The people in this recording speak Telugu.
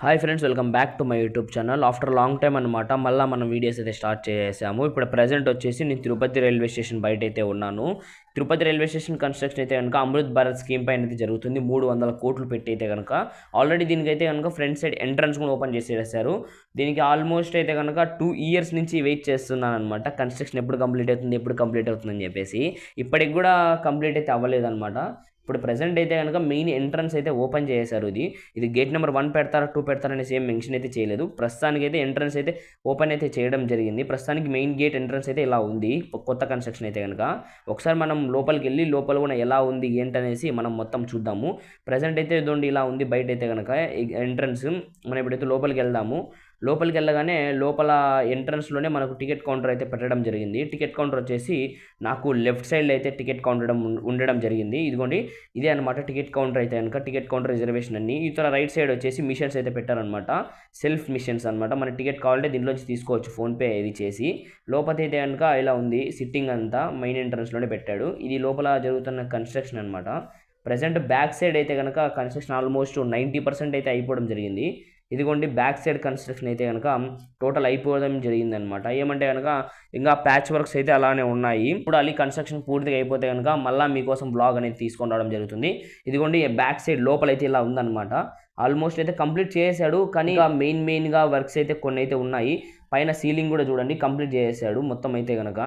Hi friends, welcome back to my YouTube channel. After long time అనమాట మళ్ళీ మనం వీడియోస్ అయితే స్టార్ట్ చేసాము. ఇప్పుడు ప్రజెంట్ వచ్చేసి నేను తిరుపతి రైల్వే స్టేషన్ బయట అయితే ఉన్నాను. తిరుపతి రైల్వే స్టేషన్ కన్స్ట్రక్షన్ అయితే కనుక అమృత్ భారత్ స్కీమ్ పైన అయితే జరుగుతుంది. 300 కోట్లు పెట్టి అయితే కనుక ఆల్రెడీ దీనికైతే కనుక ఫ్రంట్ సైడ్ ఎంట్రన్స్ కూడా ఓపెన్ చేసేసారు. దీనికి ఆల్మోస్ట్ అయితే కనుక 2 years నుంచి వెయిట్ చేస్తున్నాను అనమాట. కన్స్ట్రక్షన్ ఎప్పుడు కంప్లీట్ అవుతుందని చెప్పేసి ఇప్పటికి కూడా కంప్లీట్ అయితే అవ్వలేదన్నమాట. ఇప్పుడు ప్రెజెంట్ అయితే కనుక మెయిన్ ఎంట్రన్స్ అయితే ఓపెన్ చేశారు. ఇది గేట్ నెంబర్ 1 పెడతారా 2 పెడతారా అనేసి ఏం మెన్షన్ అయితే చేయలేదు. ప్రస్తుతానికి అయితే ఎంట్రన్స్ అయితే ఓపెన్ అయితే చేయడం జరిగింది. ప్రస్తుతానికి మెయిన్ గేట్ ఎంట్రన్స్ అయితే ఇలా ఉంది. కొత్త కన్స్ట్రక్షన్ అయితే కనుక ఒకసారి మనం లోపలికి వెళ్ళి లోపల కూడా ఎలా ఉంది ఏంటనేసి మనం మొత్తం చూద్దాము. ప్రజెంట్ అయితే ఇదండి ఇలా ఉంది బయట అయితే కనుక ఎంట్రన్స్. మనం ఇప్పుడైతే లోపలికి వెళ్దాము. లోపలికి వెళ్ళగానే లోపల ఎంట్రన్స్లోనే మనకు టికెట్ కౌంటర్ అయితే పెట్టడం జరిగింది. టికెట్ కౌంటర్ వచ్చేసి నాకు లెఫ్ట్ సైడ్లో అయితే టికెట్ కౌంటర్ ఉండడం జరిగింది. ఇదిగోండి ఇదే అనమాట టికెట్ కౌంటర్ అయితే కనుక టికెట్ కౌంటర్ రిజర్వేషన్ అన్ని. ఇతర రైట్ సైడ్ వచ్చేసి మిషన్స్ అయితే పెట్టారనమాట. సెల్ఫ్ మిషన్స్ అనమాట. మన టికెట్ కావాలంటే దీంట్లోంచి తీసుకోవచ్చు ఫోన్పే ఇది చేసి. లోపల అయితే కనుక ఇలా ఉంది. సిట్టింగ్ అంతా మెయిన్ ఎంట్రన్స్లోనే పెట్టాడు. ఇది లోపల జరుగుతున్న కన్స్ట్రక్షన్ అనమాట. ప్రజెంట్ బ్యాక్ సైడ్ అయితే కనుక కన్స్ట్రక్షన్ ఆల్మోస్ట్ 90% అయితే అయిపోవడం జరిగింది. ఇదిగోండి బ్యాక్ సైడ్ కన్స్ట్రక్షన్ అయితే కనుక టోటల్ అయిపోవడం జరిగిందనమాట. ఏమంటే కనుక ఇంకా ప్యాచ్ వర్క్స్ అయితే అలానే ఉన్నాయి. ఇప్పుడు అలీ కన్స్ట్రక్షన్ పూర్తిగా అయిపోతే కనుక మళ్ళీ మీకోసం బ్లాగ్ అనేది తీసుకొని రావడం జరుగుతుంది. ఇదిగోండి బ్యాక్ సైడ్ లోపల అయితే ఇలా ఉందన్నమాట. ఆల్మోస్ట్ అయితే కంప్లీట్ చేశాడు. కానీ ఇంకా మెయిన్గా వర్క్స్ అయితే కొన్ని అయితే ఉన్నాయి. పైన సీలింగ్ కూడా చూడండి కంప్లీట్ చేసేసాడు మొత్తం అయితే కనుక.